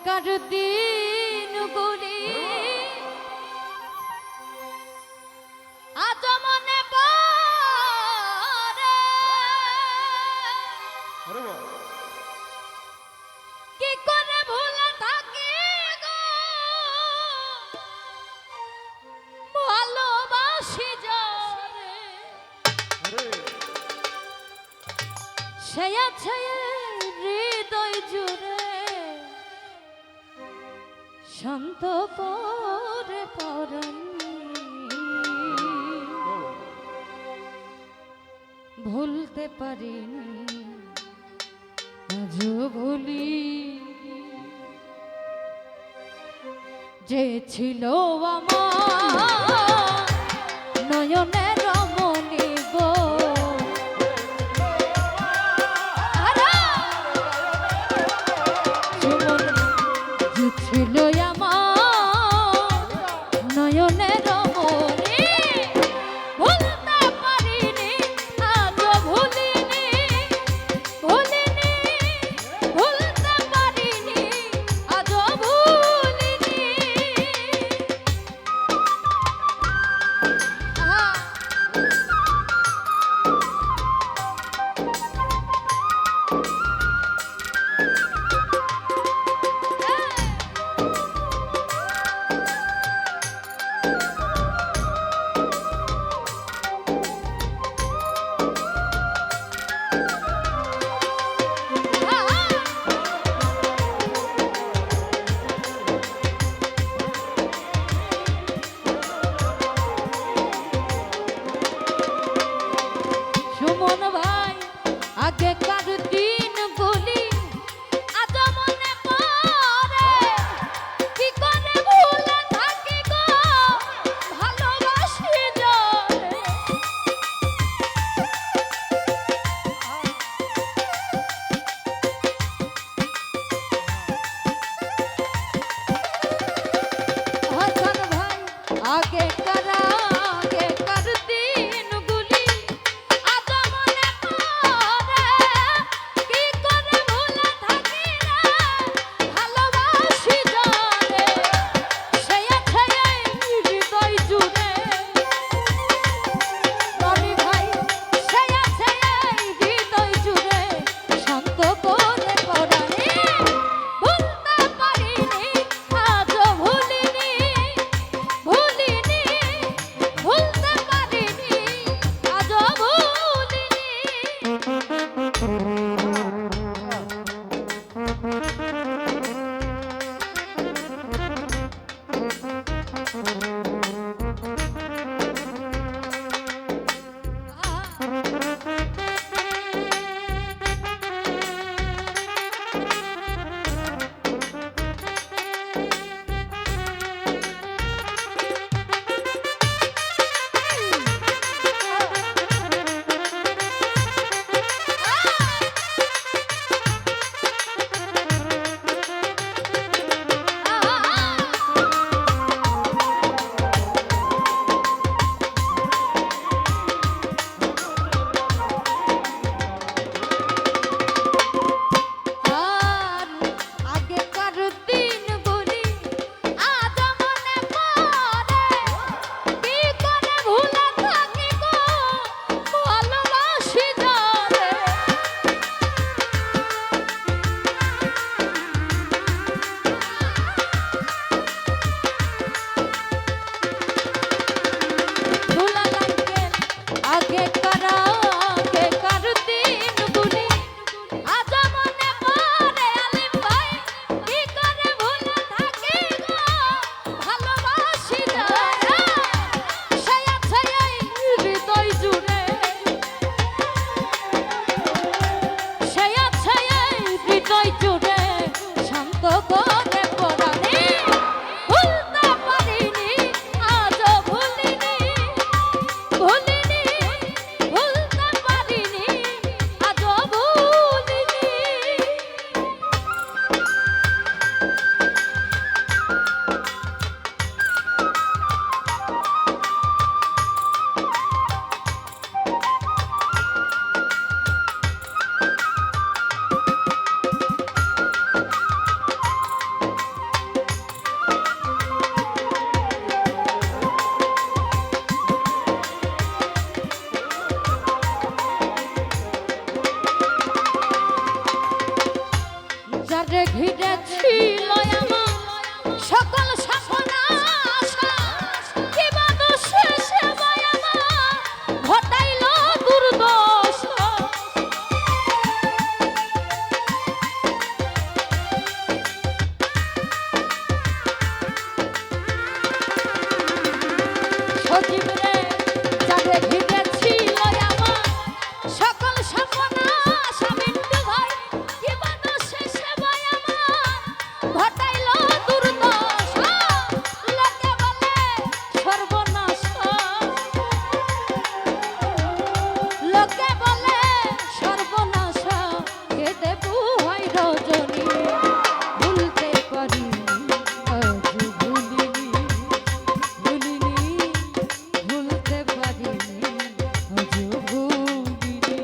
কার দিন গুলি আজ মনে পড়ে কি করে ভুলে থাকি গো ভালোবাসি যারে সে আছে হৃদয় জুড়ে শান্ত করে পরাণ ভুলতে পারিনি আজও ভুলি যে ছিল আমার নয়নের রমণী গো ছিল আমার নয়নের রমণী ভুলতে পারিনি আজও ভুলিনি ভুলিনি ভুলতে পারিনি আজও ভুলিনি সুমন ভাই আগেকার দিন গুলি আজ মনে পড়ে কি করে ভুলে থাকি গো ভালোবাসি যারে হাসান ভাই আগেকার দিন গুলি আজ মনে পড়ে কি করে ভুলে থাকি রে ভালোবাসি যারে সে আছে হৃদয় জুড়ে রনি ভাই সে আছে হৃদয় জুড়ে শান্ত করে পরাণে ভুলতে পারিনি আজও ভুলিনি ভুলিনি ভুলতে পারিনি আজও ভুলিনি আর আগেকার দিন গুলি আজ মনে পড়ে কি করে ভুলে থাকি গো ভালোবাসি যারে ভোলা লাগে আগেকার দিন গুলি আজ মনে পড়ে আলিম ভাই কি করে ভুলে থাকি গো ভালোবাসি যারে সে আছে হৃদয় জুড়ে সে আছে হৃদয় জুড়ে শান্ত করে পরাণে ভুলতে পারিনি আজও ভুলিনি ভুলিনি ভুলতে পারিনি আজও ভুলিনি ছিল আমার সকল সাফনা আশা কি বাদর শেষে ভাই আমার ঘটাইল দুর্দশা সজীব রে যারে ঘিরে ছিল আমার সকল সাফনা আশা মিন্টু ভাই কি বাদর শেষে ভাই আমার ঘটাইল দুর্দশা লোকে বলে সর্বনাশা লোকে বলে সর্বনাশা কেঁদে বুহাই রজনী ভুলতে পারি আজ ভুলিনি ভুলিনি ভুলতে পারিনি আজ ভুলিনি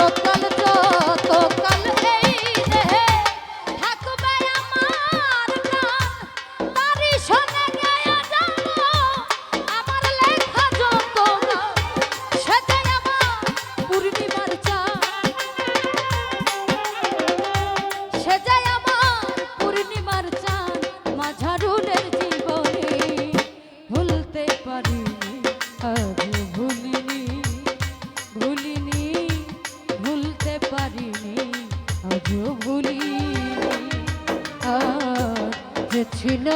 চিরকাল যতকাল এই দেহে থাকবে আমার প্রাণ, তারি শোনে গায়া যাব আমার লেখা যত গান, সেজে আমার পূর্ণিমার চাঁদ, সেজে আমার পূর্ণিমার চাঁদ, মাঝারুলের জীবনে ভুলতে পারিনি আজ ভুলিনি, ভুলিনি ভুলতে পারিনি আজও ভুলিনি। আর যে ছিল